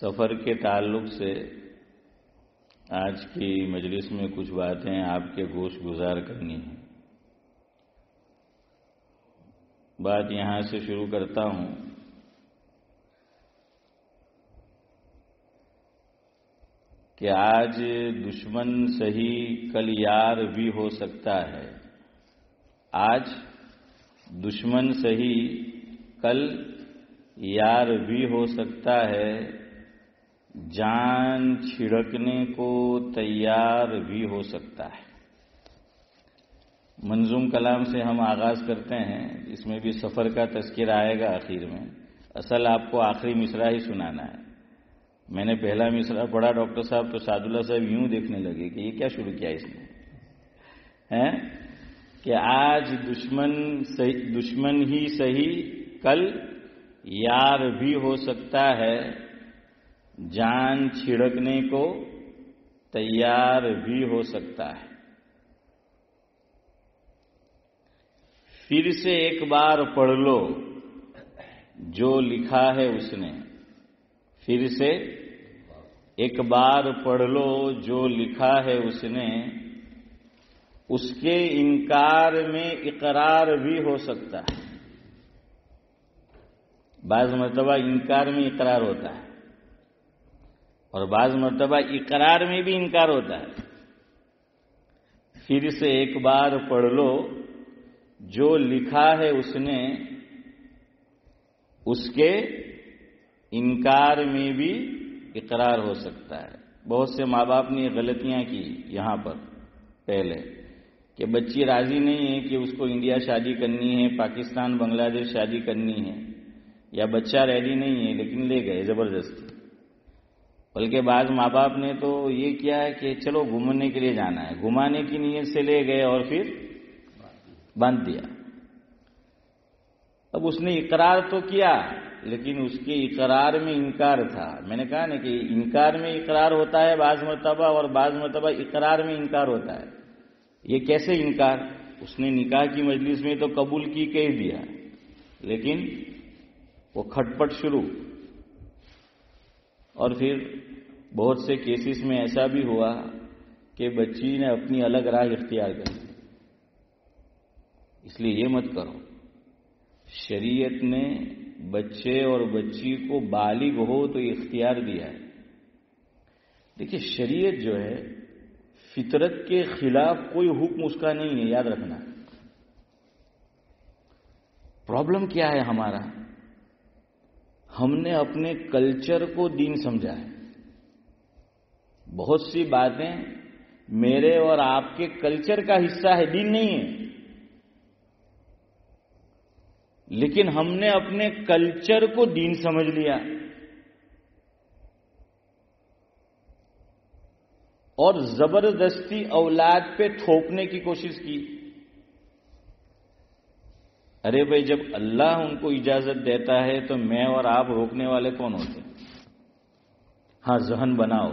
سفر کے تعلق سے آج کی مجلس میں کچھ باتیں آپ کے گوش گزار کرنی ہیں۔ بات یہاں سے شروع کرتا ہوں کہ آج دشمن صحیح کل یار بھی ہو سکتا ہے۔ آج دشمن صحیح کل یار بھی ہو سکتا ہے، جان چھڑکنے کو تیار بھی ہو سکتا ہے۔ منظوم کلام سے ہم آغاز کرتے ہیں، اس میں بھی سفر کا تذکرہ آئے گا آخر میں۔ اصل آپ کو آخری مصرع ہی سنانا ہے۔ میں نے پہلا مصرع پڑھا ڈاکٹر صاحب تو سعد اللہ صاحب یوں دیکھنے لگے کہ یہ کیا شروع کیا اس نے، کہ آج دشمن ہی صحیح کل یار بھی ہو سکتا ہے، جان چھڑکنے کو تیار بھی ہو سکتا ہے۔ پھر سے ایک بار پڑھ لو جو لکھا ہے اس نے، پھر سے ایک بار پڑھ لو جو لکھا ہے اس نے، اس کے انکار میں اقرار بھی ہو سکتا ہے۔ بعض مرتبہ انکار میں اقرار ہوتا ہے اور بعض مرتبہ اقرار میں بھی انکار ہوتا ہے۔ پھر سے ایک بار پڑھ لو جو لکھا ہے اس نے، اس کے انکار میں بھی اقرار ہو سکتا ہے۔ بہت سے ماں باپ نے غلطیاں کی یہاں پر پہلے، کہ بچی راضی نہیں ہے کہ اس کو انڈیا شادی کرنی ہے، پاکستان بنگلہ دیش شادی کرنی ہے، یا بچہ ریڈی نہیں ہے لیکن لے گئے زبردستی۔ بلکہ بعض ماں باپ نے تو یہ کیا ہے کہ چلو گھومنے کے لیے جانا ہے، گھمانے کی نیت سے لے گئے اور پھر باندھ دیا۔ اب اس نے اقرار تو کیا لیکن اس کے اقرار میں انکار تھا۔ میں نے کہا نا کہ انکار میں اقرار ہوتا ہے بعض مرتبہ، اور بعض مرتبہ اقرار میں انکار ہوتا ہے۔ یہ کیسے انکار؟ اس نے نکاح کی مجلس میں تو قبول کی کہہ دیا، لیکن وہ کھٹپٹ شروع۔ اور پھر بہت سے کیسز میں ایسا بھی ہوا کہ بچی نے اپنی الگ راہ اختیار کر لی۔ اس لیے یہ مت کرو۔ شریعت نے بچے اور بچی کو بالغ ہو تو اختیار دیا ہے۔ دیکھیے شریعت جو ہے فطرت کے خلاف کوئی حکم اس کا نہیں ہے، یاد رکھنا۔ پرابلم کیا ہے ہمارا؟ ہم نے اپنے کلچر کو دین سمجھا ہے۔ بہت سی باتیں میرے اور آپ کے کلچر کا حصہ ہے، دین نہیں ہے، لیکن ہم نے اپنے کلچر کو دین سمجھ لیا اور زبردستی اولاد پہ تھوپنے کی کوشش کی۔ ارے بھائی، جب اللہ ان کو اجازت دیتا ہے تو میں اور آپ روکنے والے کون ہوتے ہیں؟ ہاں ذہن بناؤ،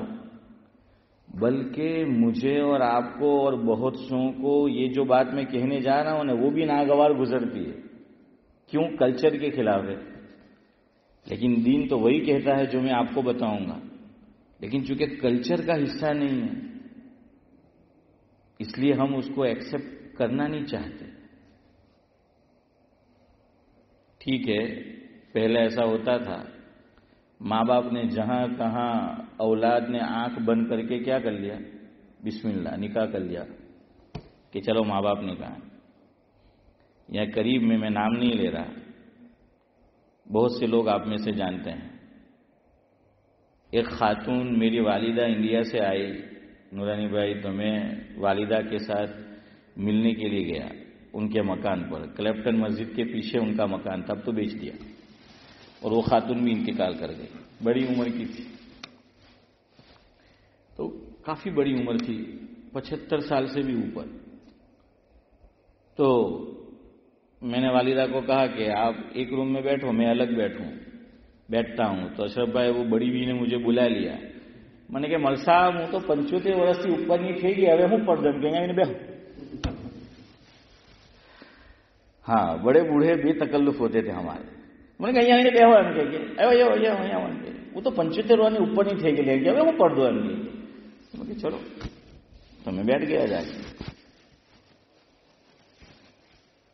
بلکہ مجھے اور آپ کو اور بہت سوں کو یہ جو بات میں کہنے جا رہا ہوں نا وہ بھی ناگوار گزرتی ہے۔ کیوں؟ کلچر کے خلاف ہے۔ لیکن دین تو وہی کہتا ہے جو میں آپ کو بتاؤں گا، لیکن چونکہ کلچر کا حصہ نہیں ہے اس لیے ہم اس کو ایکسپٹ کرنا نہیں چاہتے۔ ٹھیک ہے، پہلے ایسا ہوتا تھا، ماں باپ نے جہاں کہاں اولاد نے آنکھ بند کر کے کیا کر لیا، بسم اللہ نکاح کر لیا کہ چلو ماں باپ نے کہا۔ یا قریب میں نام نہیں لے رہا، بہت سے لوگ آپ میں سے جانتے ہیں، ایک خاتون میری والدہ انڈیا سے آئی نورانی بھائی، تو میں والدہ کے ساتھ ملنے کے لیے گیا ان کے مکان پر۔ کلیپٹن مسجد کے پیچھے ان کا مکان تھا، اب تو بیچ دیا، اور وہ خاتون بھی انتقال کر گئی۔ بڑی عمر کی تھی، تو کافی بڑی عمر تھی، 75 سال سے بھی اوپر۔ تو میں نے والدہ کو کہا کہ آپ ایک روم میں بیٹھو، میں الگ بیٹھتا ہوں۔ تو اشرف بھائی وہ بڑی بھی نے مجھے بلا لیا۔ میں نے کہا مل صاحب ہوں تو 75 વર્ષ થી ઉપરની થઈ ગઈ، હવે હું પડદમ કે અહીંયા બેહો۔ ہاں بڑے بوڑھے بے تکلف ہوتے تھے ہمارے، મને કે અહીંયા આવીને બેહો એમ કે અહીંયા એમ કે હું તો 75 વર્ષની ઉપરની થઈ ગયેલી કે હવે હું પડદો એમ કે ચલો તમે બેઠ ગયા જાકે.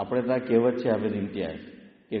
આપણે ત્યાં કહેવત છે આપણે ઇમ્તિયાઝ કે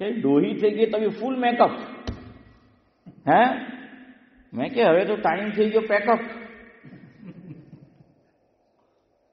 કે ડોહી થઈ ગઈ તો ફૂલ મેકઅપ. હે? મેં કે હવે તો ટાઈમ થઈ ગયો પેકઅપ.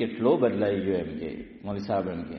કેટલો બદલાઈ ગયો એમ કે મૌલવી સાહેબ એમ કે.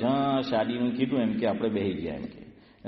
જ્યાં શાદીનું કીધું એમ કે આપણે બેહી ગયા એમ કે.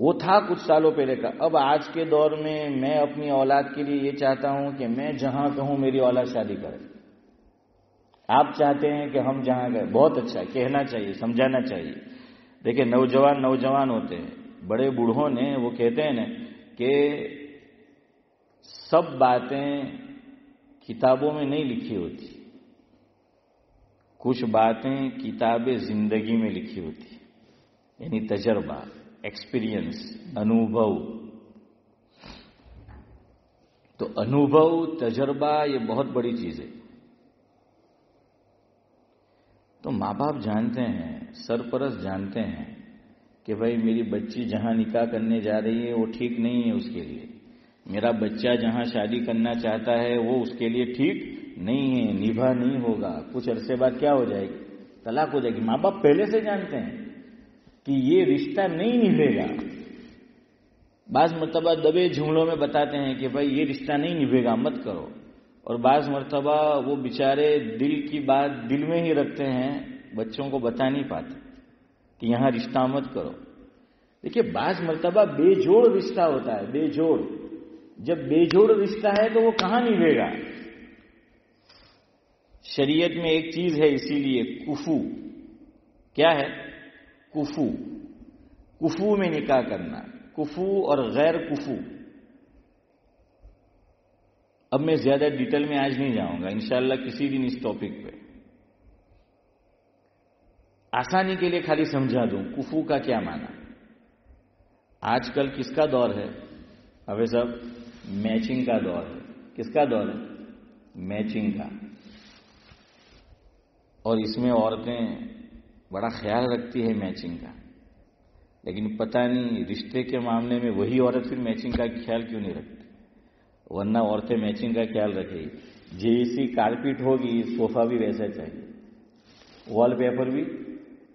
وہ تھا کچھ سالوں پہلے کا. اب آج کے دور میں اپنی اولاد کے لیے یہ چاہتا ہوں کہ میں جہاں کہوں میری اولاد شادی کرے. آپ چاہتے ہیں کہ ہم جہاں گئے. بہت اچھا, کہنا چاہیے, سمجھانا چاہیے. دیکھیں نوجوان ہوتے ہیں, بڑے بوڑھوں نے وہ کہتے ہیں نا کہ سب باتیں کتابوں میں نہیں لکھی ہوتی, کچھ باتیں کتاب زندگی میں لکھی ہوتی, یعنی تجربہ, ایکسپیرینس, انوبھو. تو انوبھو, تجربہ, یہ بہت بڑی چیز ہے. تو ماں باپ جانتے ہیں, سرپرست جانتے ہیں کہ بھائی میری بچی جہاں نکاح کرنے جا رہی ہے وہ ٹھیک نہیں ہے اس کے لیے, میرا بچہ جہاں شادی کرنا چاہتا ہے وہ اس کے لیے ٹھیک نہیں ہے, نبھا نہیں ہوگا, کچھ عرصے بعد کیا ہو جائے گی, طلاق ہو جائے گی. ماں باپ پہلے سے جانتے ہیں کہ یہ رشتہ نہیں نبھے گا. بعض مرتبہ دبے جھولوں میں بتاتے ہیں کہ بھائی یہ رشتہ نہیں نبھے گا, مت کرو. اور بعض مرتبہ وہ بیچارے دل کی بات دل میں ہی رکھتے ہیں, بچوں کو بتا نہیں پاتے کہ یہاں رشتہ مت کرو. دیکھیے بعض مرتبہ بے جوڑ رشتہ ہوتا ہے, بے جوڑ. جب بے جوڑ رشتہ ہے تو وہ کہاں نبھے گا. شریعت میں ایک چیز ہے اسی لیے, کفو. کیا ہے کفو؟ کفو میں نکاح کرنا, کفو اور غیر کفو. اب میں زیادہ ڈیٹیل میں آج نہیں جاؤں گا, انشاءاللہ کسی دن اس ٹاپک پہ. آسانی کے لیے خالی سمجھا دوں کفو کا کیا معنی. آج کل کس کا دور ہے حافظ صاحب؟ میچنگ کا دور ہے. کس کا دور ہے؟ میچنگ کا. اور اس میں عورتیں بڑا خیال رکھتی ہے میچنگ کا, لیکن پتہ نہیں رشتے کے معاملے میں وہی عورت پھر میچنگ کا خیال کیوں نہیں رکھتی. ورنہ عورتیں میچنگ کا خیال رکھے گی. جیسی کارپیٹ ہوگی صوفہ بھی ویسا چاہیے, وال پیپر بھی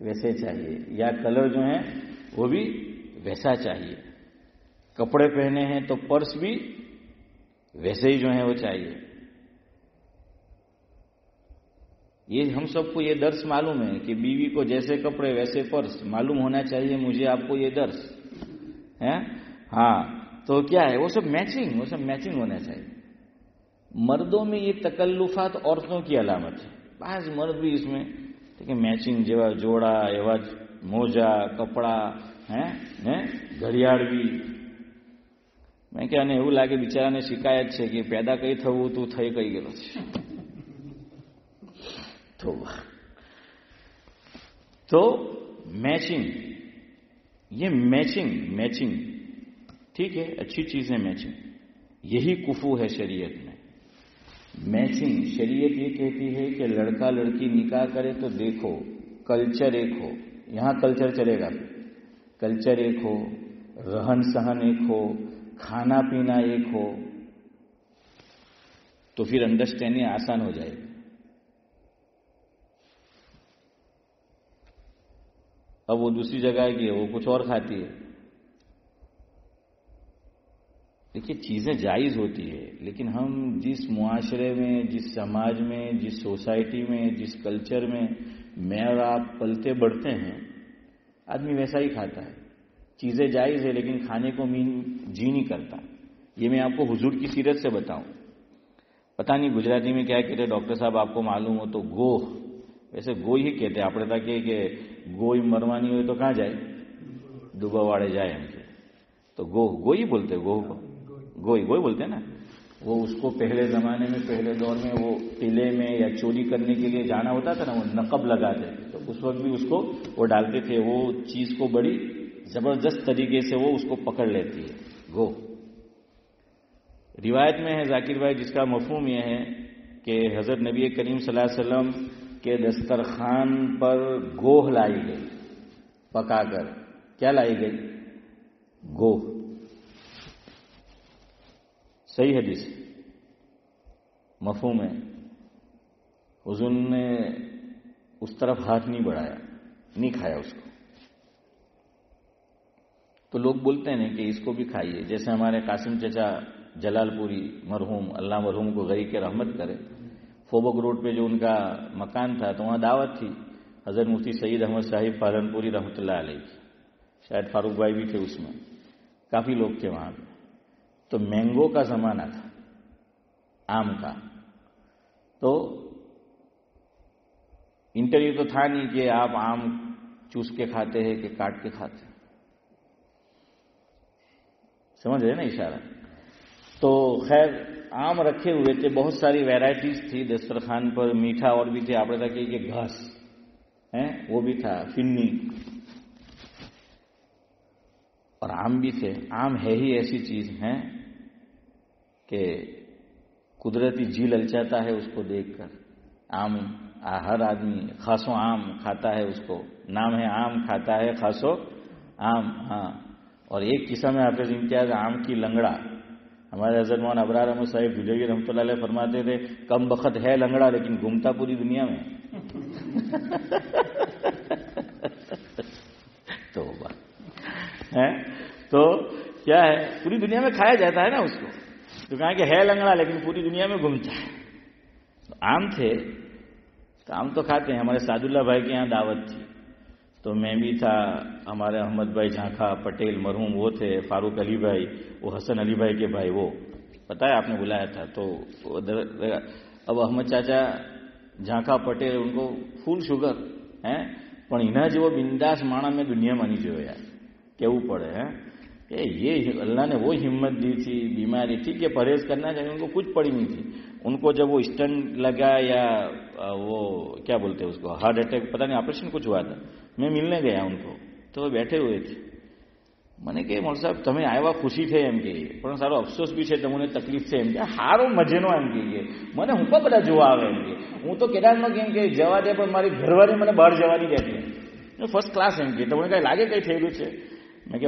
ویسے چاہیے, یا کلر جو ہیں وہ بھی ویسا چاہیے. کپڑے پہنے ہیں تو پرس بھی ویسے ہی جو ہیں وہ چاہیے. یہ ہم سب کو یہ درس معلوم ہے کہ بیوی کو جیسے کپڑے ویسے پرس معلوم ہونا چاہیے. مجھے آپ کو یہ درس ہے. ہاں تو کیا ہے وہ سب میچنگ ہونا چاہیے. مردوں میں یہ تکلفات عورتوں کی علامت ہے. بعض مرد بھی اس میں کہ میچنگ જેવા જોડા, એવા મોજા, કપડા, ઘડિયાળ બી. મેં કે આને એવું લાગે બિચારાને શિકાયત છે કે પેદા કઈ થવું તું થઈ કઈ ગયેલો છે. તો میچنگ, یہ میچنگ ٹھیک ہے, اچھی چیز ہے میچنگ. یہی کفو ہے شریعت میں. میچنگ شریعت یہ کہتی ہے کہ لڑکا لڑکی نکاح کرے تو دیکھو کلچر ایک ہو. یہاں کلچر چلے گا, کلچر ایک ہو, رہن سہن ایک ہو, کھانا پینا ایک ہو, تو پھر انڈرسٹینڈنگ آسان ہو جائے گی. اب وہ دوسری جگہ کی ہے, وہ کچھ اور کھاتی ہے. دیکھیے چیزیں جائز ہوتی ہے, لیکن ہم جس معاشرے میں, جس سماج میں, جس سوسائٹی میں, جس کلچر میں میں اور آپ پلتے بڑھتے ہیں, آدمی ویسا ہی کھاتا ہے. چیزیں جائز ہے لیکن کھانے کو جی نہیں کرتا. یہ میں آپ کو حضور کی سیرت سے بتاؤں. پتہ نہیں گجراتی میں کیا کہتے ہیں ڈاکٹر صاحب, آپ کو معلوم ہو تو گوہ, ویسے گوئی ہی کہتے ہیں. આપણે તા کہ گوئی مروانی ہوئے تو کہاں جائے, ڈوبا واڑے جائے ہم کے. تو گوئی بولتے, گوہ کو گوئی بولتے ہیں نا. وہ اس کو پہلے زمانے میں, پہلے دور میں وہ قلعے میں یا چوری کرنے کے لیے جانا ہوتا تھا نا, وہ نقب لگاتے تھے, تو اس وقت بھی اس کو وہ ڈالتے تھے. وہ چیز کو بڑی زبردست طریقے سے وہ اس کو پکڑ لیتی ہے گو. روایت میں ہے ذاکر بھائی, جس کا مفہوم یہ ہے کہ حضرت نبی کریم صلی اللہ علیہ وسلم کے دسترخوان پر گوہ لائی گئی پکا کر. کیا لائی گئی؟ گوہ. صحیح حدیث, مفہوم ہے. حضور نے اس طرف ہاتھ نہیں بڑھایا, نہیں کھایا اس کو. تو لوگ بولتے ہیں کہ اس کو بھی کھائیے. جیسے ہمارے قاسم چچا جلال پوری مرحوم, اللہ مرحوم کو غریق کے رحمت کرے, فوبک روڈ پہ جو ان کا مکان تھا تو وہاں دعوت تھی. حضرت مفتی سید احمد صاحب پالن پوری رحمۃ اللہ علیہ کی, شاید فاروق بھائی بھی تھے اس میں. کافی لوگ تھے وہاں پہ. تو مینگو کا زمانہ تھا، آم کا. تو انٹرویو تو تھا نہیں کہ آپ آم چوس کے کھاتے ہیں کہ کاٹ کے کھاتے ہیں. سمجھ رہے نا اشارہ؟ تو خیر آم رکھے ہوئے تھے، بہت ساری ویرائٹیز تھی دسترخوان پر. میٹھا اور بھی تھے، آپ نے کہا کہ گھاس ہے وہ بھی تھا، فنی، اور آم بھی تھے. آم ہے ہی ایسی چیز ہے کہ قدرتی جی للچاتا ہے اس کو دیکھ کر. آم ہر آدمی خاصو آم کھاتا ہے، اس کو نام ہے آم، کھاتا ہے خاصو آم. ہاں. اور ایک قسم ہے حافظ امتیاز آم کی لنگڑا. ہمارے حضرت مولانا ابرار احمد صاحب بھجوئی رحمۃ اللہ علیہ فرماتے تھے کم بخت ہے لنگڑا لیکن گھومتا پوری دنیا میں. تو کیا ہے، پوری دنیا میں کھایا جاتا ہے نا اس کو. تو کہا کہ ہے لنگڑا لیکن پوری دنیا میں گھومتا ہے. آم تھے تو آم تو کھاتے ہیں. ہمارے سعد اللہ بھائی کے یہاں دعوت تھی تو میں بھی تھا، ہمارے احمد بھائی جھانکھا پٹیل مرحوم وہ تھے، فاروق علی بھائی، وہ حسن علی بھائی کے بھائی، وہ پتہ ہے آپ نے بلایا تھا. تو اب احمد چاچا جھانکھا પટેલ ان کو ફૂલ શુગર હે પણ એના જેવો બિંદાસ માણસ મેં દુનિયામાં નહીં જોયો યાર. કેવું પડે હે کہ یہ اللہ نے وہ ہمت دی تھی. بیماری ٹھیک ہے پرہیز کرنا چاہیے، ان کو کچھ پڑی نہیں تھی. ان کو جب وہ اسٹنٹ لگا یا وہ کیا بولتے ہیں اس کو ہارٹ اٹیک پتہ نہیں آپریشن کچھ ہوا تھا، میں ملنے گیا ان کو تو وہ بیٹھے ہوئے تھے. મને કે મોલ સાહેબ તમે આવ્યા ખુશી થઈ એમ કે પણ સારો અફસોસ બી છે તમને તકલીફ છે એમ કે સારો મજેનો એમ કે મને હું પણ બધા જોવા આવે એમ કે હું તો કેદારનો કેમ કે જવા દે પણ મારી ઘરવાળી મને બહાર જવા નહીં દેતી. ફર્સ્ટ ક્લાસ એમ કે તમને કઈ લાગે કઈ થયેલું છે? મેં કે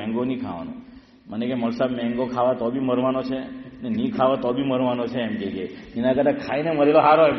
મેંગો નહીં ખાવાનો. મને કે મોલ સાહેબ મેંગો ખાવા તો બી મરવાનો છે ને નહીં ખાવા તો બી મરવાનો છે એમ કે એના કરતા ખાઈને મરેલો હારો એમ.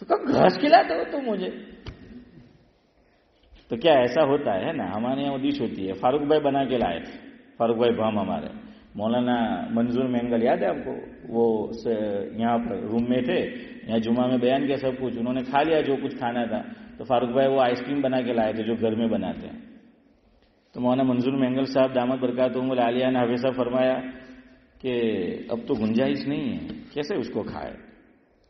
تو کب گھاس کھلاتے ہو تم مجھے؟ تو کیا ایسا ہوتا ہے نا، ہمارے یہاں ڈش ہوتی ہے، فاروق بھائی بنا کے لائے تھے، فاروق بھائی بھام ہمارے، مولانا منظور مینگل یاد ہے آپ کو؟ وہ یہاں پر روم میں تھے، یہاں جمعہ میں بیان کیا سب کچھ، انہوں نے کھا لیا جو کچھ کھانا تھا، تو فاروق بھائی وہ آئس کریم بنا کے لائے تھے جو گھر میں بناتے ہیں. تو مولانا منظور مینگل صاحب دامت برکاتہم العالیہ نے ہمیشہ فرمایا کہ اب تو گنجائش نہیں ہے، کیسے اس کو کھائے؟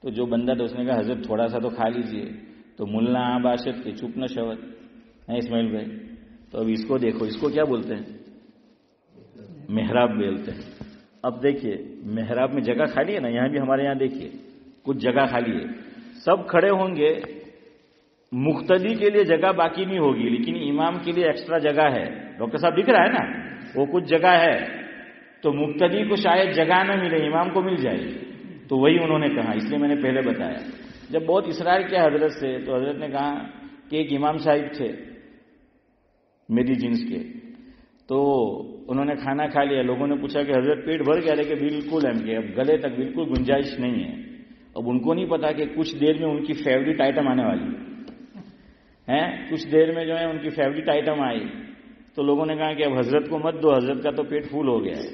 تو جو بندہ تھا اس نے کہا حضرت تھوڑا سا تو کھا لیجئے. تو ملا باشد کے چپ نہ شود ہے اسماعیل بھائی. تو اب اس کو دیکھو، اس کو کیا بولتے ہیں؟ محراب بولتے ہیں. اب دیکھیے محراب میں جگہ خالی ہے نا، یہاں بھی ہمارے یہاں دیکھیے کچھ جگہ خالی ہے، سب کھڑے ہوں گے، مقتدی کے لیے جگہ باقی نہیں ہوگی، لیکن امام کے لیے ایکسٹرا جگہ ہے. ڈاکٹر صاحب دکھ رہا ہے نا، وہ کچھ جگہ ہے، تو مقتدی کو شاید جگہ نہ ملے، امام کو مل جائے. تو وہی انہوں نے کہا، اس لیے میں نے پہلے بتایا. جب بہت اصرار کیا حضرت سے، تو حضرت نے کہا کہ ایک امام صاحب تھے میری جنس کے، تو انہوں نے کھانا کھا لیا، لوگوں نے پوچھا کہ حضرت پیٹ بھر گیا؟ کہ بالکل ایم کے، اب گلے تک بالکل گنجائش نہیں ہے. اب ان کو نہیں پتا کہ کچھ دیر میں ان کی فیوریٹ آئٹم آنے والی ہے، کچھ دیر میں جو ہے ان کی فیوریٹ آئٹم آئی. تو لوگوں نے کہا کہ اب حضرت کو مت دو، حضرت کا تو پیٹ فول ہو گیا ہے.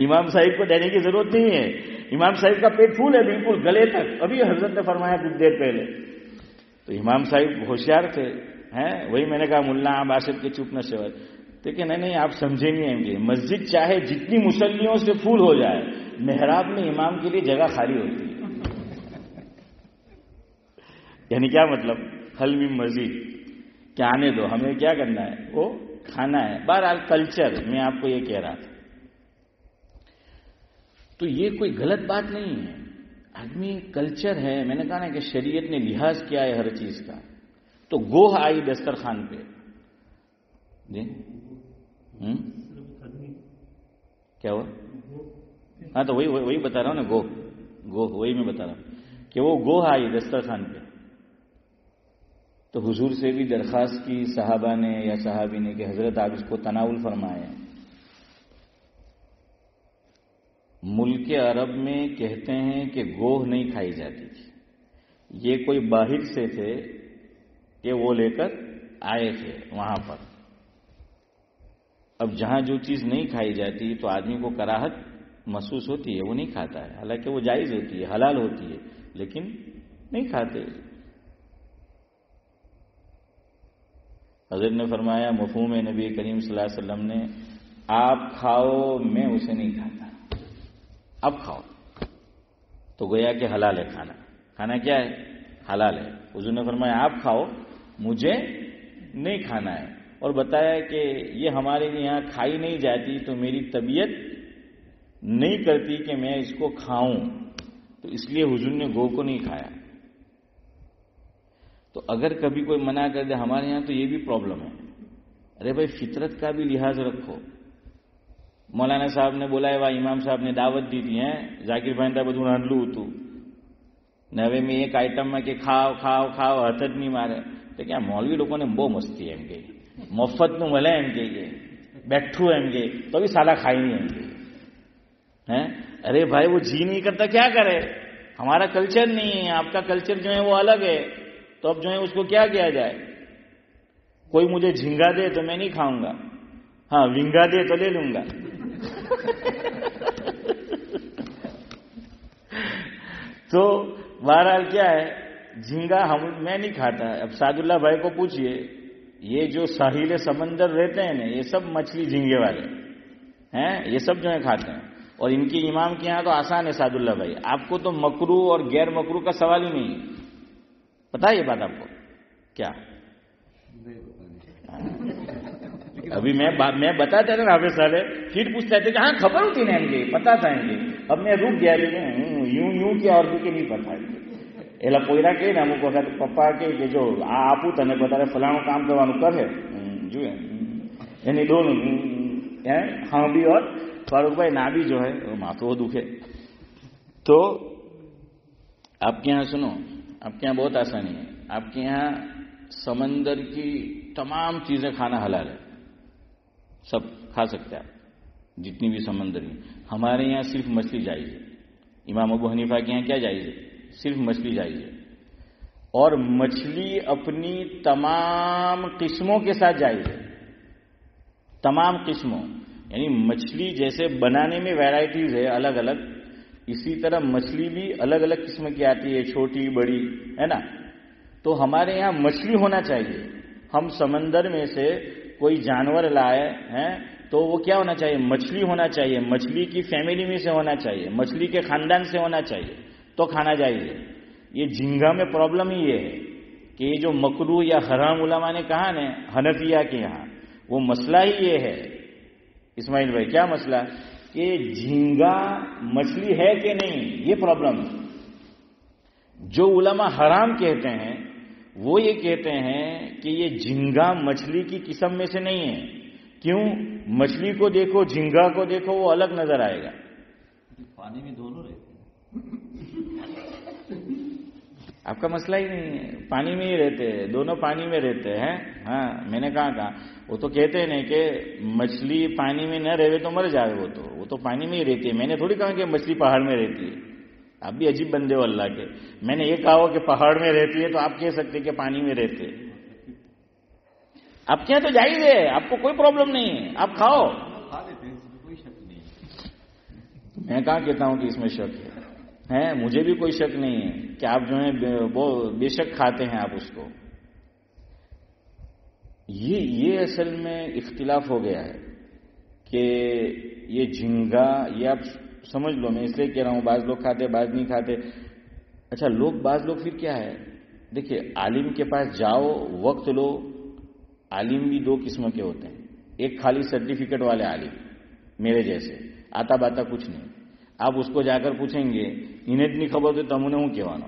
امام صاحب کو دینے کی ضرورت نہیں ہے، امام صاحب کا پیٹ فول ہے بالکل گلے تک، ابھی حضرت نے فرمایا کچھ دیر پہلے. تو امام صاحب ہوشیار تھے، وہی میں نے کہا ملا باشد کے چپ نہ شود. تو کہ نہیں آپ سمجھے نہیں ہیں کہ مسجد چاہے جتنی مصلیوں سے فول ہو جائے، محراب میں امام کے لیے جگہ خالی ہوتی ہے. یعنی کیا مطلب؟ حل میں مزید کیا آنے دو، ہمیں کیا کرنا ہے؟ وہ کھانا ہے. بہرحال کلچر میں آپ کو یہ کہہ رہا تھا. تو یہ کوئی غلط بات نہیں ہے، آدمی کلچر ہے. میں نے کہا نا کہ شریعت نے لحاظ کیا ہے ہر چیز کا. تو گوہ آئی دسترخوان پہ، جی کیا ہوا؟ ہاں تو وہی بتا رہا ہوں نا، گوہ وہی میں بتا رہا ہوں کہ وہ گوہ آئی دسترخوان پہ. تو حضور سے بھی درخواست کی صحابہ نے یا صحابی نے کہ حضرت آپ اس کو تناول فرمائیں. ملک عرب میں کہتے ہیں کہ گوہ نہیں کھائی جاتی تھی. یہ کوئی باہر سے تھے کہ وہ لے کر آئے تھے وہاں پر. اب جہاں جو چیز نہیں کھائی جاتی تو آدمی کو کراہت محسوس ہوتی ہے، وہ نہیں کھاتا ہے. حالانکہ وہ جائز ہوتی ہے، حلال ہوتی ہے، لیکن نہیں کھاتے. حضرت نے فرمایا مفہوم نبی کریم صلی اللہ علیہ وسلم نے، آپ کھاؤ میں اسے نہیں کھاتا، اب کھاؤ. تو گویا کہ حلال ہے کھانا. کھانا کیا ہے؟ حلال ہے. حضور نے فرمایا آپ کھاؤ، مجھے نہیں کھانا ہے. اور بتایا کہ یہ ہمارے یہاں کھائی نہیں جاتی تو میری طبیعت نہیں کرتی کہ میں اس کو کھاؤں، تو اس لیے حضور نے گو کو نہیں کھایا. تو اگر کبھی کوئی منع کر دے، ہمارے یہاں تو یہ بھی پرابلم ہے. ارے بھائی فطرت کا بھی لحاظ رکھو. مولانا صاحب نے بولا ہے، وہاں امام صاحب نے دعوت دی تھی ہیں ذاکر بھائی تا بدھوں ہنڈلو تو نوے میں ایک آئٹم میں کہ کھاؤ کھاؤ کھاؤ ہاتھ نہیں مارے. تو کیا مولوی لوگوں نے بہت مستی ہے ان کے، مفت نو ملے ان کے، یہ بیٹھو ہے ان کے، تو بھی سالہ کھائی نہیں ان کے. ارے بھائی وہ جی نہیں کرتا کیا کرے؟ ہمارا کلچر نہیں ہے، آپ کا کلچر جو ہے وہ الگ ہے. تو اب جو ہے اس کو کیا کیا جائے؟ کوئی مجھے جھینگا دے تو میں نہیں کھاؤں گا، ہاں ونگا دے تو لے لوں گا. تو بہرحال کیا ہے، جھینگا میں نہیں کھاتا. اب سعد اللہ بھائی کو پوچھئے، یہ جو ساحل سمندر رہتے ہیں نا، یہ سب مچھلی جھینگے والے ہیں، یہ سب جو ہے کھاتے ہیں. اور ان کی امام کے یہاں تو آسان ہے سعد اللہ بھائی، آپ کو تو مکرو اور غیر مکرو کا سوال ہی نہیں ہے. پتا ہے یہ بات آپ کو کیا؟ ابھی میں بتاتا تھا نا حافظ صاحب، پھر پوچھتے تھے کہ ہاں خبر ہوتی نا ان کی، پتا تھا ان کی. اب میں رک گیا، لیکن یوں کیا اور بھی نہیں پتا. ایلا کوئرا کہ نا مجھے پپا کے جو آپ تنے بتا رہے فلاں کام کروانا کر ہے جو ہے، یعنی دونوں ہاں بھی اور فاروق بھائی نہ بھی جو ہے وہ ماتھو دکھے. تو آپ کے یہاں سنو، آپ کے یہاں بہت آسانی ہے. آپ کے یہاں سمندر کی تمام چیزیں کھانا حلال ہے، سب کھا سکتے ہیں آپ، جتنی بھی سمندر کی. ہمارے یہاں صرف مچھلی جائز ہے. امام ابو حنیفہ کے یہاں کیا جائز ہے؟ صرف مچھلی جائز ہے، اور مچھلی اپنی تمام قسموں کے ساتھ جائز ہے، تمام قسموں، یعنی مچھلی جیسے بنانے میں ویرائٹیز ہے الگ الگ، اسی طرح مچھلی بھی الگ الگ قسم کی آتی ہے، چھوٹی بڑی، ہے نا؟ تو ہمارے یہاں مچھلی ہونا چاہیے. ہم سمندر میں سے کوئی جانور لائے ہیں تو وہ کیا ہونا چاہیے؟ مچھلی ہونا چاہیے، مچھلی کی فیملی میں سے ہونا چاہیے، مچھلی کے خاندان سے ہونا چاہیے تو کھانا چاہیے. یہ جھینگا میں پرابلم ہی یہ ہے کہ یہ جو مکروہ یا حرام علماء نے کہا نا حنفیہ کے یہاں، وہ مسئلہ ہی یہ ہے. اسماعیل بھائی کیا مسئلہ کہ جھینگا مچھلی ہے کہ نہیں، یہ پرابلم ہے. جو علماء حرام کہتے ہیں وہ یہ کہتے ہیں کہ یہ جھینگا مچھلی کی قسم میں سے نہیں ہے. کیوں؟ مچھلی کو دیکھو جھینگا کو دیکھو وہ الگ نظر آئے گا. پانی میں دونوں رہتے ہیں. آپ کا مسئلہ ہی نہیں ہے، پانی میں ہی رہتے ہیں، دونوں پانی میں رہتے ہیں. ہاں میں نے کہا وہ تو کہتے ہیں نہیں کہ مچھلی پانی میں نہ رہے تو مر جائے، وہ تو پانی میں ہی رہتی ہے. میں نے تھوڑی کہا کہ مچھلی پہاڑ میں رہتی ہے. آپ بھی عجیب بندے ہو اللہ کے. میں نے یہ کہا ہو کہ پہاڑ میں رہتی ہے تو آپ کہہ سکتے کہ پانی میں رہتے. آپ کے یہاں تو جائز ہے، آپ کو کوئی پرابلم نہیں ہے، آپ کھاؤ. کھا لیتے ہیں، اس میں کوئی شک نہیں. میں کہاں کہتا ہوں کہ اس میں شک ہے، مجھے بھی کوئی شک نہیں ہے کہ آپ جو ہے وہ بے شک کھاتے ہیں آپ اس کو. یہ اصل میں اختلاف ہو گیا ہے کہ یہ جھینگا، یہ آپ سمجھ لو، میں اس لیے کہہ رہا ہوں بعض لوگ کھاتے بعض نہیں کھاتے. اچھا بعض لوگ پھر کیا ہے، دیکھیے عالم کے پاس جاؤ، وقت لو. عالم بھی دو قسم کے ہوتے ہیں، ایک خالی سرٹیفکیٹ والے عالم میرے جیسے، آتا باتا کچھ نہیں. آپ اس کو جا کر پوچھیں گے انہیں اتنی خبر تو تم نے ہوں کہوانا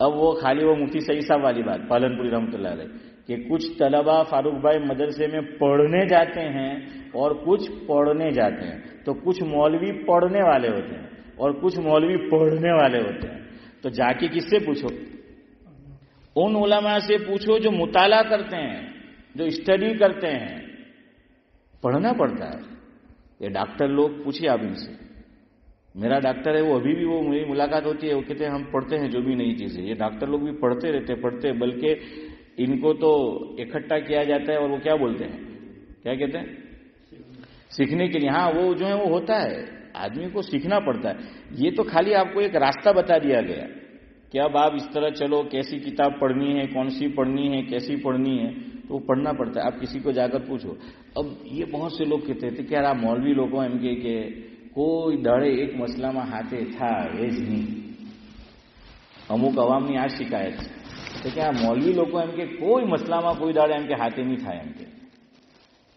اب وہ خالی وہ مفتی سعید صاحب والی بات پالنپوری رحمۃ اللہ علیہ کہ کچھ طلبہ فاروق بھائی مدرسے میں پڑھنے جاتے ہیں اور کچھ پڑھنے جاتے ہیں، تو کچھ مولوی پڑھنے والے ہوتے ہیں اور کچھ مولوی پڑھنے والے ہوتے ہیں. تو جا کے کس سے پوچھو؟ ان علماء سے پوچھو جو مطالعہ کرتے ہیں، جو اسٹڈی کرتے ہیں. پڑھنا پڑتا ہے. یہ ڈاکٹر لوگ پوچھیے آپ ان سے. میرا ڈاکٹر ہے وہ ابھی بھی، وہ میری ملاقات ہوتی ہے، وہ کہتے ہیں ہم پڑھتے ہیں جو بھی نئی چیزیں. یہ ڈاکٹر لوگ بھی پڑھتے رہتے بلکہ ان کو تو اکٹھا کیا جاتا ہے اور وہ کیا بولتے ہیں، کیا کہتے ہیں، سیکھنے کے لیے. ہاں وہ جو ہے وہ ہوتا ہے، آدمی کو سیکھنا پڑتا ہے. یہ تو خالی آپ کو ایک راستہ بتا دیا گیا کہ اب آپ اس طرح چلو، کیسی کتاب پڑھنی ہے، کون سی پڑھنی ہے، کیسی پڑھنی ہے، تو وہ پڑھنا پڑتا ہے. آپ کسی کو جا کر پوچھو. اب یہ بہت سے لوگ کہتے تھے کہ یار آپ مولوی لوگوں ایم کہ کوئی داڑے ایک مسئلہ میں ہاتھے تھا ویز نہیں. અમુક અવામની આ શિકાયત છે કે આ મૌલવી લોકો એમ કે કોઈ મસલામાં કોઈ દાડે એમ કે હાથે નહીં થાય એમ કે.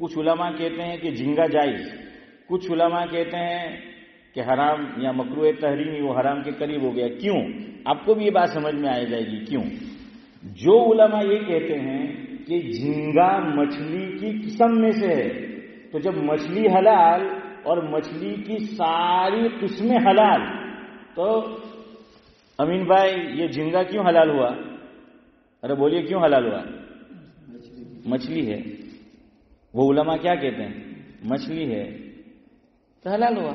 کچھ علماء کہتے ہیں کہ جھینگا جائز، کچھ علماء کہتے ہیں کہ حرام یا مکروہ تحریمی، وہ حرام کے قریب ہو گیا. کیوں؟ آپ کو بھی یہ بات سمجھ میں آ جائے گی کیوں. جو علماء یہ کہتے ہیں کہ جھینگا مچھلی کی قسم میں سے ہے، تو جب مچھلی حلال اور مچھلی کی ساری قسمیں حلال، تو امین بھائی یہ جھینگا کیوں حلال ہوا؟ ارے بولیے کیوں حلال ہوا؟ مچھلی ہے. وہ علماء کیا کہتے ہیں؟ مچھلی ہے تو حلال ہوا.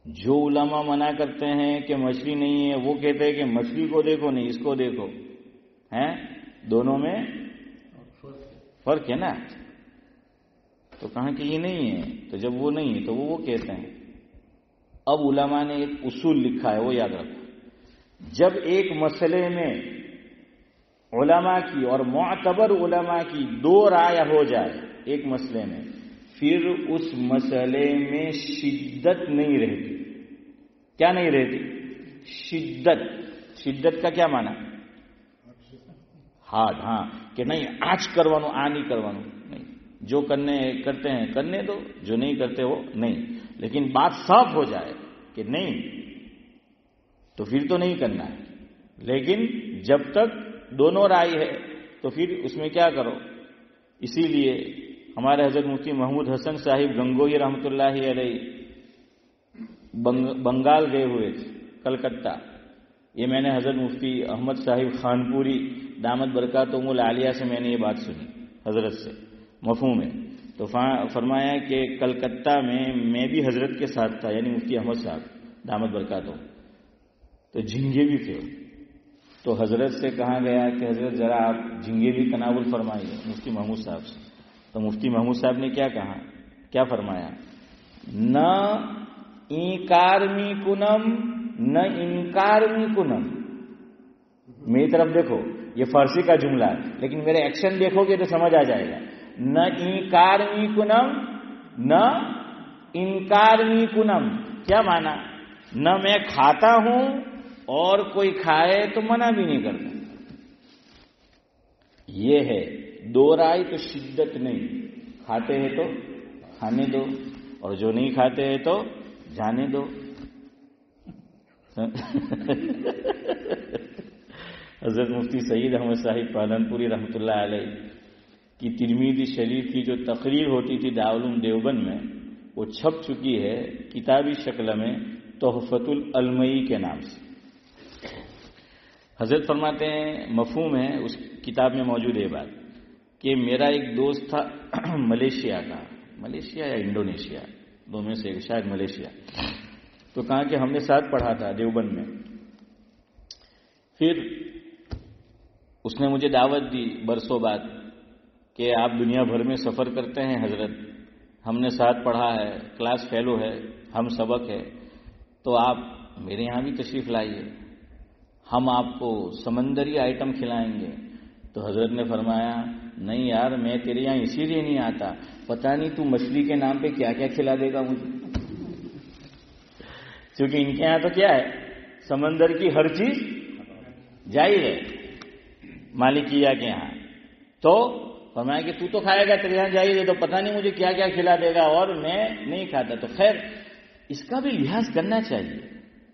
جو علماء منع کرتے ہیں کہ مچھلی نہیں ہے، وہ کہتے ہیں کہ مچھلی کو دیکھو نہیں اس کو دیکھو، ہیں دونوں میں فرق ہے نا. تو کہاں کہ یہ نہیں ہے، تو جب وہ نہیں ہے تو وہ کہتے ہیں. اب علماء نے ایک اصول لکھا ہے، وہ یاد رکھو. جب ایک مسئلے میں علماء کی اور معتبر علماء کی دو رائے ہو جائے ایک مسئلے میں، پھر اس مسئلے میں شدت نہیں رہتی. کیا نہیں رہتی؟ شدت. شدت کا کیا معنی؟ ہارڈ. ہاں کہ نہیں آج کروانو آ نہیں کروانو نہیں، جو کرتے ہیں کرنے دو، جو نہیں کرتے وہ نہیں. لیکن بات صاف ہو جائے کہ نہیں تو پھر تو نہیں کرنا ہے. لیکن جب تک دونوں رائے ہے تو پھر اس میں کیا کرو. اسی لیے ہمارے حضرت مفتی محمود حسن صاحب گنگوئی رحمۃ اللہ علیہ بنگال گئے ہوئے تھے، کلکتہ. یہ میں نے حضرت مفتی احمد صاحب خانپوری دامت برکاتہم العالیہ سے میں نے یہ بات سنی، حضرت سے مفہوم ہے. تو فرمایا کہ کلکتہ میں بھی حضرت کے ساتھ تھا، یعنی مفتی احمد صاحب دامت برکاتہم. تو جھینگے بھی تھے. تو حضرت سے کہا گیا کہ حضرت ذرا آپ جھینگے بھی تناول فرمائیے مفتی محمود صاحب سے. تو مفتی محمود صاحب نے کیا کہا، کیا فرمایا؟ نہ اینکار می کنم نہ انکار می کنم. میری طرف دیکھو، یہ فارسی کا جملہ ہے لیکن میرے ایکشن دیکھو گے تو سمجھ آ جائے گا. نہ اینکار می کنم نہ انکار می کنم. کیا مانا؟ نہ میں کھاتا ہوں اور کوئی کھائے تو منع بھی نہیں کرتا. یہ ہے دو رائے. تو شدت نہیں، کھاتے ہیں تو کھانے دو اور جو نہیں کھاتے ہیں تو جانے دو. حضرت مفتی سعید احمد صاحب پالنپوری رحمۃ اللہ علیہ کی ترمذی شریف کی جو تقریر ہوتی تھی دارالعلوم دیوبند میں، وہ چھپ چکی ہے کتابی شکل میں تحفۃ العلمئی کے نام سے. حضرت فرماتے ہیں، مفہوم ہے اس کتاب میں موجود ہے بات، کہ میرا ایک دوست تھا ملیشیا کا، ملیشیا یا انڈونیشیا دو میں سے شاید ملیشیا. تو کہا کہ ہم نے ساتھ پڑھا تھا دیوبند میں. پھر اس نے مجھے دعوت دی برسوں بعد کہ آپ دنیا بھر میں سفر کرتے ہیں حضرت، ہم نے ساتھ پڑھا ہے، کلاس فیلو ہے، ہم سبق ہے، تو آپ میرے یہاں بھی تشریف لائیے، ہم آپ کو سمندری آئٹم کھلائیں گے. تو حضرت نے فرمایا نہیں یار، میں تیرے یہاں اسی لیے نہیں آتا، پتہ نہیں تو مچھلی کے نام پہ کیا کیا کھلا دے گا مجھے. کیونکہ ان کے یہاں تو کیا ہے، سمندر کی ہر چیز جائز ہے مالکیہ کے یہاں. تو فرمایا کہ تو کھائے گا، تیرے یہاں جائز ہے، تو پتہ نہیں مجھے کیا کیا کھلا دے گا اور میں نہیں کھاتا. تو خیر اس کا بھی لحاظ کرنا چاہیے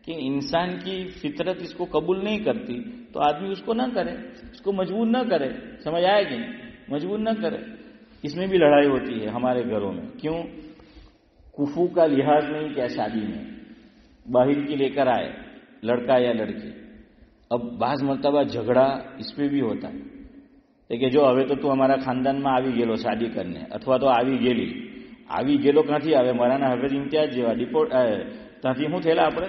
کہ انسان کی فطرت اس کو قبول نہیں کرتی تو آدمی اس کو نہ کرے، اس کو مجبور نہ کرے. سمجھ آئے گی؟ مجبور نہ کرے. اس میں بھی لڑائی ہوتی ہے ہمارے گھروں میں. کیوں؟ کفو کا لحاظ نہیں کیا شادی میں، باہر کی لے کر آئے لڑکا یا لڑکی. اب بعض مرتبہ جھگڑا اس پہ بھی ہوتا ہے کہ جو હવે તો અમારા ખાનદાનમાં આવી ગયેલો શાદી કરને, અથવા તો આવી ગયેલો ક્યાંથી આવે? મારાના હફેજ ઇમ્તિયાઝ જેવા ડિપોર્ટ ત્યાંથી શું થયેલા આપણે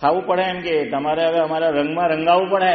ખાવું પડે એમ કે તમારે હવે અમારા રંગમાં રંગાવવું પડે,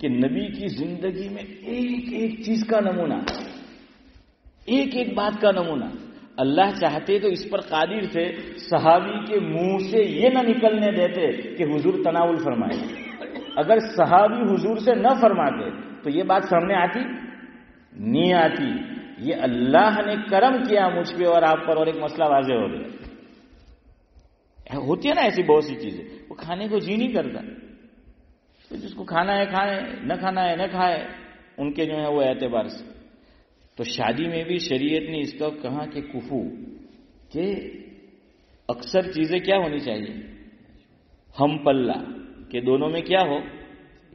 کہ نبی کی زندگی میں ایک ایک چیز کا نمونہ، ایک ایک بات کا نمونہ. اللہ چاہتے تو اس پر قادر تھے صحابی کے منہ سے یہ نہ نکلنے دیتے کہ حضور تناول فرمائے. اگر صحابی حضور سے نہ فرماتے تو یہ بات سامنے آتی نہیں آتی. یہ اللہ نے کرم کیا مجھ پہ اور آپ پر، اور ایک مسئلہ واضح ہو گیا. ہوتی ہے نا ایسی بہت سی چیزیں، وہ کھانے کو جی نہیں کرتا، تو جس کو کھانا ہے کھائے، نہ کھانا ہے نہ کھائے، ان کے جو ہے وہ اعتبار سے. تو شادی میں بھی شریعت نے اس کا کہا کہ کفو، کہ اکثر چیزیں کیا ہونی چاہیے، ہم پلہ، کہ دونوں میں کیا ہو،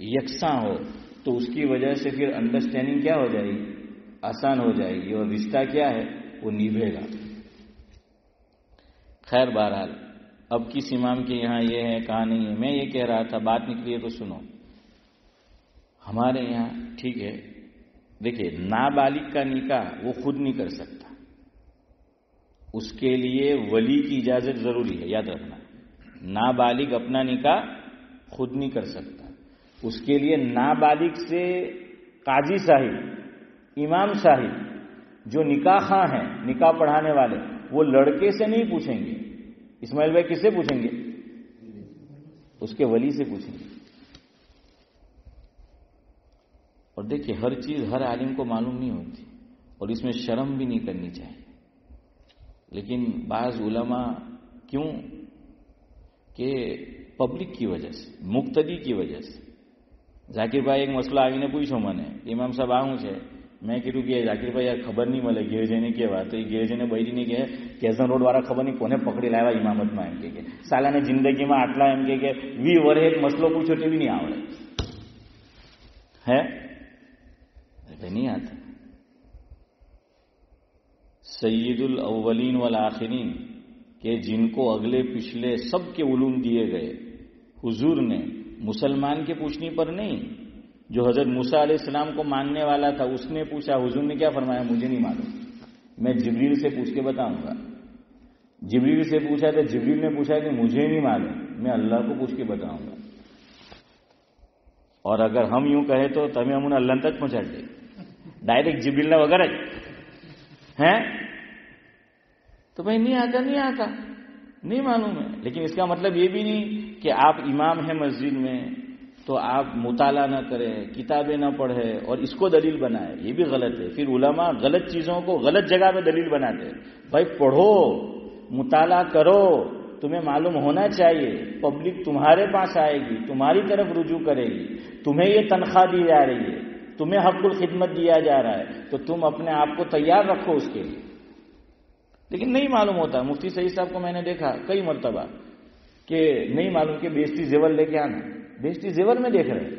یکساں ہو. تو اس کی وجہ سے پھر انڈرسٹینڈنگ کیا ہو جائے گی، آسان ہو جائے گی، اور رشتہ کیا ہے وہ نبھے گا. خیر بہرحال اب کس امام کے یہاں یہ ہے کہاں نہیں ہے. میں یہ کہہ رہا تھا، بات نکلی ہے تو سنو. ہمارے یہاں ٹھیک ہے، دیکھیے نابالغ کا نکاح وہ خود نہیں کر سکتا، اس کے لیے ولی کی اجازت ضروری ہے. یاد رکھنا، نابالغ اپنا نکاح خود نہیں کر سکتا، اس کے لیے نابالغ سے قاضی صاحب، امام صاحب جو نکاح خواہ ہیں، نکاح پڑھانے والے، وہ لڑکے سے نہیں پوچھیں گے. اسماعیل بھائی کس سے پوچھیں گے؟ اس کے ولی سے پوچھیں گے. اور دیکھیے ہر چیز ہر عالم کو معلوم نہیں ہوتی، اور اس میں شرم بھی نہیں کرنی چاہیے. لیکن بعض علماء کیوں کہ پبلک کی وجہ سے، مقتدی کی وجہ سے. ઝાકીર ભાઈ એક મસલો આવીને પૂછ્યો મને, ઇમામ સાહેબ આવું છે. મેં કીધું કે ઝાકીર ભાઈ યાર ખબર નહીં મળે ઘેર જઈને કેવા. તો એ ઘેર જઈને બૈરીને કહે કેઝન રોડ વાળા ખબર નહીં કોને પકડી લાવ્યા ઇમામતમાં. એમ કે સાલાને જિંદગીમાં આટલા એમ કે 20 વર્ષે એક મસલો પૂછ્યો તે બી નહીં આવડે. હે نہیں آتا. سیدُ الاولین والآخرین کہ جن کو اگلے پچھلے سب کے علوم دیے گئے حضور نے مسلمان کے پوچھنے پر نہیں، جو حضرت موسیٰ علیہ السلام کو ماننے والا تھا اس نے پوچھا. حضور نے کیا فرمایا؟ مجھے نہیں معلوم، میں جبریل سے پوچھ کے بتاؤں گا. جبریل سے پوچھا تو جبریل نے پوچھا کہ مجھے نہیں معلوم، میں اللہ کو پوچھ کے بتاؤں گا. اور اگر ہم یوں کہیں تو تمہیں ہم اللہ تک پہنچا دیں ڈائریکٹ جبریل نے وغیرہ ہیں. تو بھائی نہیں آتا نہیں معلوم ہے. لیکن اس کا مطلب یہ بھی نہیں کہ آپ امام ہیں مسجد میں تو آپ مطالعہ نہ کریں، کتابیں نہ پڑھیں اور اس کو دلیل بنائیں. یہ بھی غلط ہے. پھر علماء غلط چیزوں کو غلط جگہ پہ دلیل بناتے ہیں. بھائی پڑھو، مطالعہ کرو، تمہیں معلوم ہونا چاہیے. پبلک تمہارے پاس آئے گی، تمہاری طرف رجوع کرے گی، تمہیں یہ تنخواہ دی جا رہی ہے، تمہیں حق الخدمت دیا جا رہا ہے، تو تم اپنے آپ کو تیار رکھو اس کے لیے. لیکن نہیں معلوم ہوتا. مفتی سعید صاحب کو میں نے دیکھا کئی مرتبہ کہ نہیں معلوم کہ بیشتی زیور لے کے آنا، بیشتی زیور میں دیکھ رہے،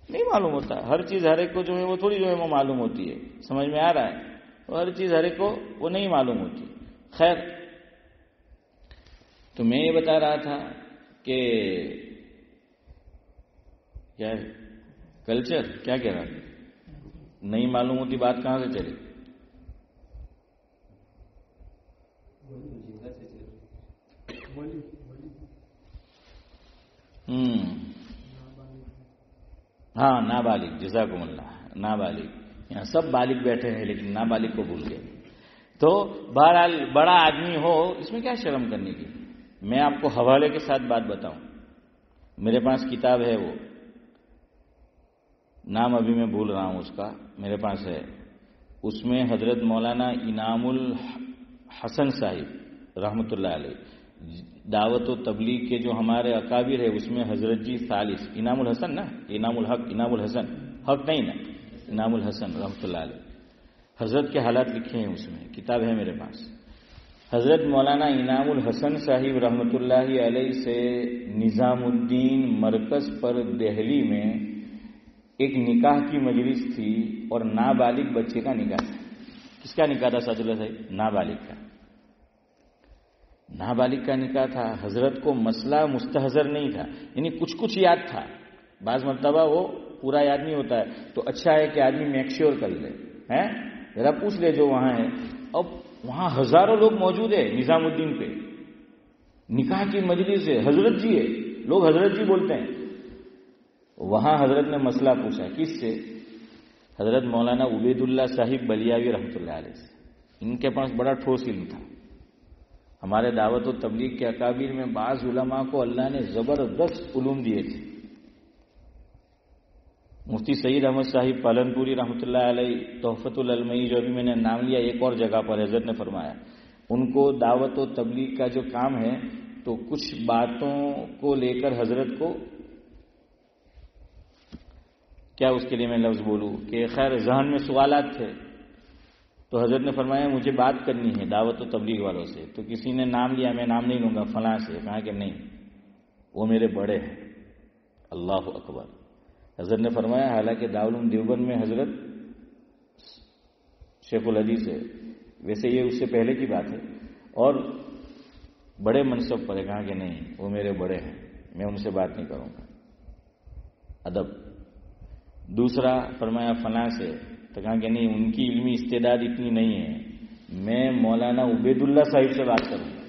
نہیں معلوم ہوتا. ہر چیز ہر ایک کو جو ہے وہ تھوڑی جو ہے وہ معلوم ہوتی ہے. سمجھ میں آ رہا ہے؟ ہر چیز ہر ایک کو وہ نہیں معلوم ہوتی. خیر، تو میں یہ بتا رہا تھا کہ کیا ہے کلچر، کیا کہہ رہا تھا؟ نہیں معلوم ہوتی بات کہاں سے چلی؟ ہاں نابالغ، جزاکم اللہ. نابالغ، یہاں سب بالغ بیٹھے ہیں لیکن نابالغ کو بھول گئے. تو بہرحال بڑا آدمی ہو اس میں کیا شرم کرنے کی. میں آپ کو حوالے کے ساتھ بات بتاؤں. میرے پاس کتاب ہے، وہ نام ابھی میں بھول رہا ہوں اس کا، میرے پاس ہے. اس میں حضرت مولانا انعام الحسن صاحب رحمۃ اللہ علیہ دعوت و تبلیغ کے جو ہمارے اکابر ہے اس میں حضرت جی ثالث انعام الحسن نا، انعام الحق، انعام الحسن حق نہیں نا، انعام الحسن رحمۃ اللہ علیہ حضرت کے حالات لکھے ہیں. اس میں کتاب ہے میرے پاس. حضرت مولانا انعام الحسن صاحب رحمۃ اللہ علیہ سے نظام الدین مرکز پر دہلی میں ایک نکاح کی مجلس تھی اور نابالغ بچے کا نکاح تھا. کس کا نکاح تھا سعد اللہ صاحب؟ نابالغ کا. نابالغ کا نکاح تھا. حضرت کو مسئلہ مستحضر نہیں تھا، یعنی کچھ کچھ یاد تھا. بعض مرتبہ وہ پورا یاد نہیں ہوتا ہے، تو اچھا ہے کہ آدمی میک شیور کر لے، ہیں ذرا پوچھ لے جو وہاں ہے. اب وہاں ہزاروں لوگ موجود ہیں نظام الدین پہ، نکاح کی مجلس ہے، حضرت جی ہے، لوگ حضرت جی بولتے ہیں. وہاں حضرت نے مسئلہ پوچھا، کس سے؟ حضرت مولانا عبید اللہ صاحب بلیاوی رحمۃ اللہ علیہ سے. ان کے پاس بڑا ٹھوس علم تھا. ہمارے دعوت و تبلیغ کے اکابر میں بعض علماء کو اللہ نے زبردست علوم دیے تھے. مفتی سعید احمد صاحب پالنپوری رحمۃ اللہ علیہ تحفۃ العلمی، جو ابھی میں نے نام لیا، ایک اور جگہ پر حضرت نے فرمایا ان کو دعوت و تبلیغ کا جو کام ہے تو کچھ باتوں کو لے کر حضرت کو کیا اس کے لیے میں لفظ بولوں کہ خیر ذہن میں سوالات تھے، تو حضرت نے فرمایا مجھے بات کرنی ہے دعوت و تبلیغ والوں سے. تو کسی نے نام لیا، میں نام نہیں لوں گا، فلاں سے. کہا کہ نہیں، وہ میرے بڑے ہیں. اللہ اکبر. حضرت نے فرمایا حالانکہ دارالعلوم دیوبند میں حضرت شیخ الحدیث ہے، ویسے یہ اس سے پہلے کی بات ہے، اور بڑے منصب پر ہے. کہا کہ نہیں، وہ میرے بڑے ہیں، میں ان سے بات نہیں کروں گا. ادب. دوسرا فرمایا فلاں سے، تو کہا کہ نہیں، ان کی علمی استعداد اتنی نہیں ہے، میں مولانا عبید اللہ صاحب سے بات کروں گا.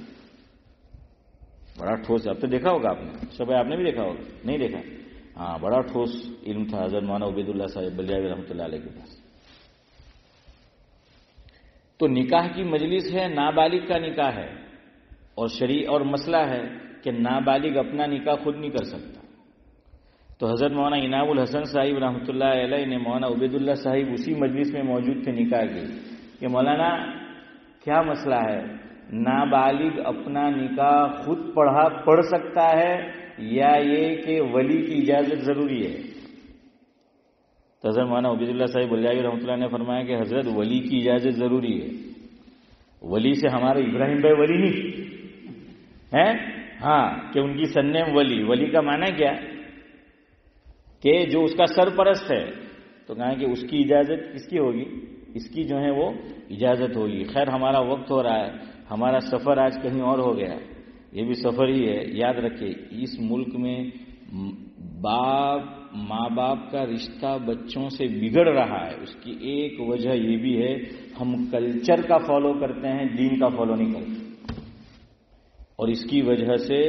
بڑا ٹھوس ہے. اب تو دیکھا ہوگا آپ نے، سب آپ نے بھی دیکھا ہوگا، نہیں دیکھا؟ ہاں، بڑا ٹھوس علم تھا حضرت مولانا عبید اللہ صاحب بلیاوی رحمۃ اللہ علیہ کے پاس. تو نکاح کی مجلس ہے، نابالغ کا نکاح ہے، اور شریع اور مسئلہ ہے کہ نابالغ اپنا نکاح خود نہیں کر سکتا. تو حضرت مولانا انعام الحسن صاحب رحمۃ اللہ علیہ نے مولانا عبید اللہ صاحب اسی مجلس میں موجود تھے نکاح کی کہ مولانا کیا مسئلہ ہے، نابالغ اپنا نکاح خود پڑھ سکتا ہے یا یہ کہ ولی کی اجازت ضروری ہے؟ تو حضرت مولانا عبید اللہ صاحب بلیاوی رحمۃ اللہ نے فرمایا کہ حضرت ولی کی اجازت ضروری ہے. ولی سے ہمارے ابراہیم بھائی ولی نہیں ہے، ہاں، کہ ان کی سرنیم ولی. ولی کا معنی کیا کہ جو اس کا سرپرست ہے. تو کہا کہ اس کی اجازت کس کی ہوگی؟ اس کی جو ہے وہ اجازت ہوگی. خیر ہمارا وقت ہو رہا ہے، ہمارا سفر آج کہیں اور ہو گیا. یہ بھی سفر ہی ہے. یاد رکھیے اس ملک میں ماں باپ کا رشتہ بچوں سے بگڑ رہا ہے. اس کی ایک وجہ یہ بھی ہے ہم کلچر کا فالو کرتے ہیں، دین کا فالو نہیں کرتے. اور اس کی وجہ سے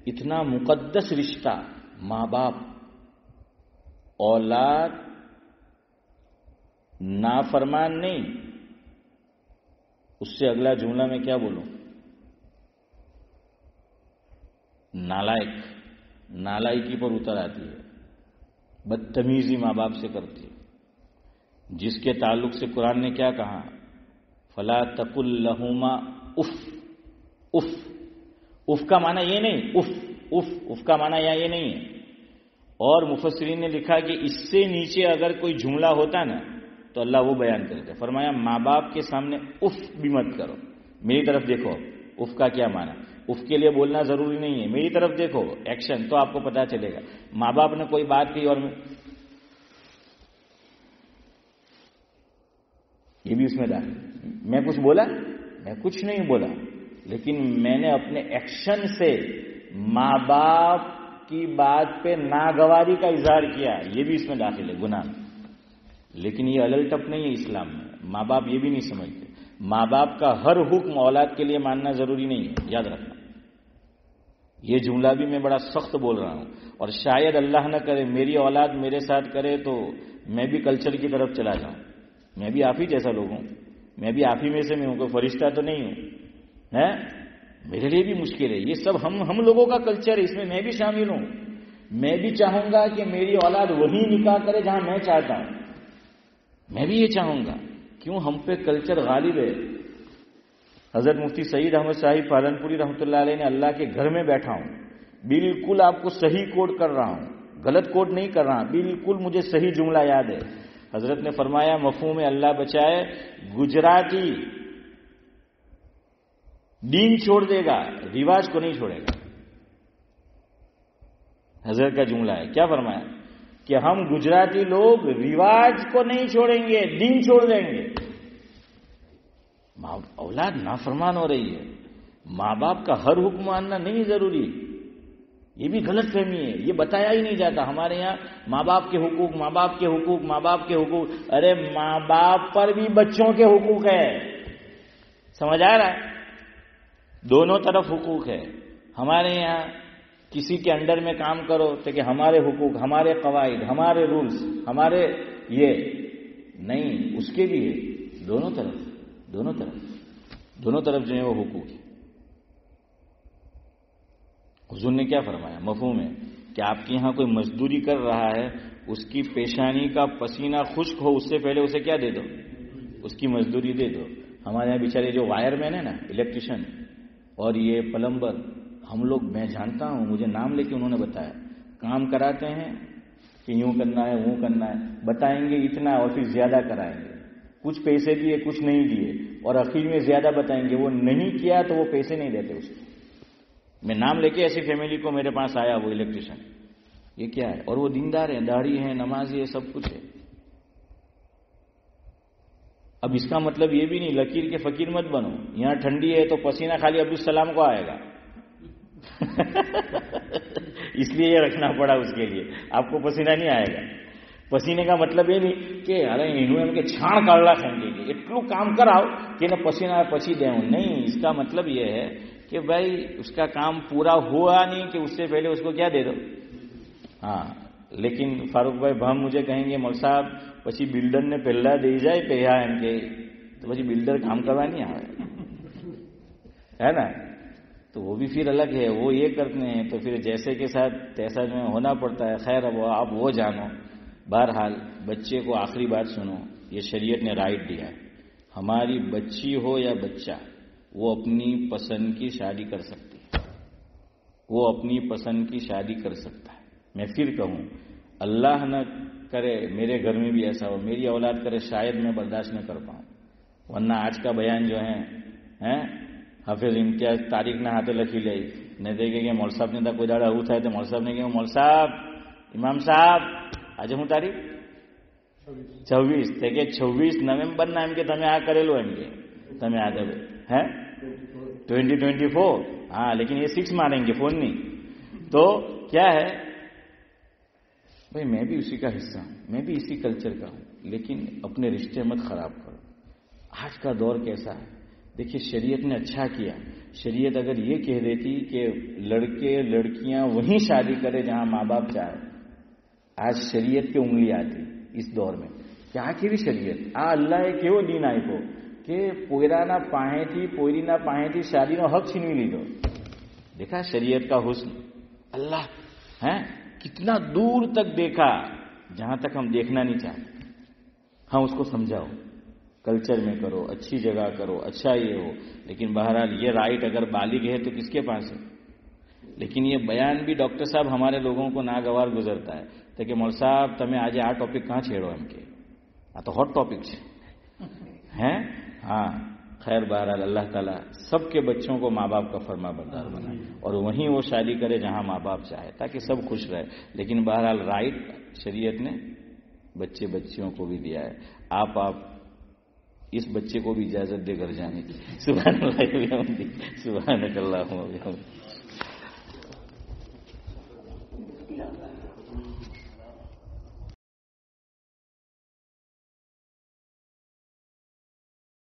اتنا مقدس رشتہ ماں باپ اولاد نافرمان نہیں. اس سے اگلا جملہ میں کیا بولوں؟ نالائق. نالائکی پر اتر آتی ہے. بدتمیزی ماں باپ سے کرتی ہے، جس کے تعلق سے قرآن نے کیا کہا؟ فلا تقل لہما اف. اف اف کا معنی یہ نہیں، اف کا معنی یہ نہیں ہے. اور مفسرین نے لکھا کہ اس سے نیچے اگر کوئی جملہ ہوتا نا تو اللہ وہ بیان کرتے. فرمایا ماں باپ کے سامنے اف بھی مت کرو. میری طرف دیکھو، اف کا کیا معنی. اف کے لیے بولنا ضروری نہیں ہے، میری طرف دیکھو، ایکشن، تو آپ کو پتا چلے گا. ماں باپ نے کوئی بات کی اور یہ بھی اس میں ڈال، میں کچھ بولا؟ میں کچھ نہیں بولا، لیکن میں نے اپنے ایکشن سے ماں باپ کی بات پہ ناگواری کا اظہار کیا. یہ بھی اس میں داخل ہے، گناہ. لیکن یہ علل ٹپ نہیں ہے اسلام میں. ماں باپ یہ بھی نہیں سمجھتے. ماں باپ کا ہر حکم اولاد کے لیے ماننا ضروری نہیں ہے، یاد رکھنا. یہ جملہ بھی میں بڑا سخت بول رہا ہوں، اور شاید اللہ نہ کرے میری اولاد میرے ساتھ کرے تو میں بھی کلچر کی طرف چلا جاؤں. میں بھی آپ ہی جیسا لوگ ہوں، میں بھی آپ ہی میں سے میں ہوں، کوئی فرشتہ تو نہیں ہوں. میرے لیے بھی مشکل ہے. یہ سب ہم لوگوں کا کلچر ہے، اس میں میں بھی شامل ہوں. میں بھی چاہوں گا کہ میری اولاد وہی نکاح کرے جہاں میں چاہتا ہوں. میں بھی یہ چاہوں گا. کیوں؟ ہم پہ کلچر غالب ہے. حضرت مفتی سعید احمد صاحب پالنپوری رحمۃ اللہ علیہ نے اللہ کے گھر میں بیٹھا ہوں، بالکل آپ کو صحیح کوٹ کر رہا ہوں، غلط کوٹ نہیں کر رہا، بالکل مجھے صحیح جملہ یاد ہے. حضرت نے فرمایا مفہوم اللہ بچائے، گجراتی دین چھوڑ دے گا، رواج کو نہیں چھوڑے گا. حضرت کا جملہ ہے. کیا فرمایا؟ کہ ہم گجراتی لوگ رواج کو نہیں چھوڑیں گے، دین چھوڑ دیں گے. اولاد نافرمان ہو رہی ہے. ماں باپ کا ہر حکم ماننا نہیں ضروری، یہ بھی غلط فہمی ہے. یہ بتایا ہی نہیں جاتا ہمارے یہاں ماں باپ کے حقوق، ماں باپ کے حقوق، ماں باپ کے حقوق. ارے ماں باپ پر بھی بچوں کے حقوق ہے. سمجھ آ رہا ہے؟ دونوں طرف حقوق ہے. ہمارے یہاں کسی کے انڈر میں کام کرو تو کہ ہمارے حقوق، ہمارے قواعد، ہمارے رولز، ہمارے یہ نہیں، اس کے بھی ہے دونوں طرف جو ہے وہ حقوق ہے۔ حضور نے کیا فرمایا؟ مفہوم ہے کہ آپ کے یہاں کوئی مزدوری کر رہا ہے، اس کی پیشانی کا پسینہ خشک ہو اس سے پہلے اسے کیا دے دو؟ اس کی مزدوری دے دو۔ ہمارے یہاں بیچارے جو وائر مین ہے نا، الیکٹریشین اور یہ پلمبر، ہم لوگ، میں جانتا ہوں، مجھے نام لے کے انہوں نے بتایا، کام کراتے ہیں کہ یوں کرنا ہے وہ کرنا ہے، بتائیں گے اتنا اور پھر زیادہ کرائیں گے، کچھ پیسے دیے کچھ نہیں دیے، اور اخیر میں زیادہ بتائیں گے، وہ نہیں کیا تو وہ پیسے نہیں دیتے اس کو۔ میں نام لے کے ایسی فیملی کو میرے پاس آیا وہ الیکٹریشین، یہ کیا ہے؟ اور وہ دیندار ہیں، داڑھی ہے، نمازی ہے، سب کچھ ہے۔ اب اس کا مطلب یہ بھی نہیں لکیر کے فقیر مت بنو، یہاں ٹھنڈی ہے تو پسینہ خالی عبدالسلام کو آئے گا اس لیے یہ رکھنا پڑا اس کے لیے، آپ کو پسینہ نہیں آئے گا۔ پسینے کا مطلب یہ نہیں کہ ارے انہوں نے چھاڑ کاڑلا کھینچے گی، اتنا کام کراؤ کہ نہ پسینہ پچی دے، نہیں، اس کا مطلب یہ ہے کہ بھائی اس کا کام پورا ہوا نہیں کہ اس سے پہلے اس کو کیا دے دو۔ ہاں، لیکن فاروق بھائی بھم مجھے کہیں گے مول صاحب پچی بلڈر نے پہلا دے جائے پہیا ان کے تو پچی بلڈر کام کروا نہیں آئے ہے نا، تو وہ بھی پھر الگ ہے، وہ یہ کرتے ہیں تو پھر جیسے کے ساتھ تیسا جو ہونا پڑتا ہے۔ خیر اب آپ وہ جانو، بہرحال بچے کو آخری بات سنو، یہ شریعت نے رائٹ دیا ہے، ہماری بچی ہو یا بچہ، وہ اپنی پسند کی شادی کر سکتی ہے، وہ اپنی پسند کی شادی کر سکتا ہے۔ میں پھر کہوں، اللہ نہ کرے میرے گھر میں بھی ایسا ہو، میری اولاد کرے، شاید میں برداشت نہ کر پاؤں، ورنہ آج کا بیان جو ہے حافظ امتیاز تاریخ نہ ہاتھے لکھی لئی نہ دیکھے کہ مول صاحب نے تھا کوئی داڑا ہوتا ہے تو مول صاحب نے کہ مول صاحب امام صاحب آج ہوں تاریخ 26 کہ 26 نومبر نہ એમ કે તમે આ કરેલું એમ કે તમે આ દે ہیں 2024 ہاں، لیکن یہ 6 ماریں گے فون نہیں، تو کیا ہے بھائی میں بھی اسی کا حصہ ہوں، میں بھی اسی کلچر کا ہوں، لیکن اپنے رشتے مت خراب کرو۔ آج کا دور کیسا ہے دیکھیے، شریعت نے اچھا کیا، شریعت اگر یہ کہہ دیتی کہ لڑکے لڑکیاں وہیں شادی کرے جہاں ماں باپ چاہے، آج شریعت کی انگلی آتی اس دور میں، کیا کہ شریعت اللہ કેવો દિન આપ્યો کہ પોયરાના પાહેથી પોયરીના પાહેથી શાદીનો હક છીનવી લીધો۔ دیکھا شریعت کا حسن، اللہ ہیں کتنا دور تک دیکھا جہاں تک ہم دیکھنا نہیں چاہتے۔ ہاں اس کو سمجھاؤ، کلچر میں کرو، اچھی جگہ کرو، اچھا یہ ہو، لیکن بہرحال یہ رائٹ اگر بالغ ہے تو کس کے پاس ہے؟ لیکن یہ بیان بھی ڈاکٹر صاحب ہمارے لوگوں کو ناگوار گزرتا ہے تو کہ مول صاحب تمہیں آج આ ટોપિક کہاں છેડો એમ કે આ તો હોટ ટોપિક છે ہیں۔ ہاں خیر، بہرحال اللہ تعالیٰ سب کے بچوں کو ماں باپ کا فرما بردار بنائے اور وہیں وہ شادی کرے جہاں ماں باپ چاہے تاکہ سب خوش رہے۔ لیکن بہرحال رائٹ شریعت نے بچے بچیوں کو بھی دیا ہے، آپ اس بچے کو بھی اجازت دے گھر جانے کی۔ سبحان اللہ، سبحانک اللہم و بحمدک۔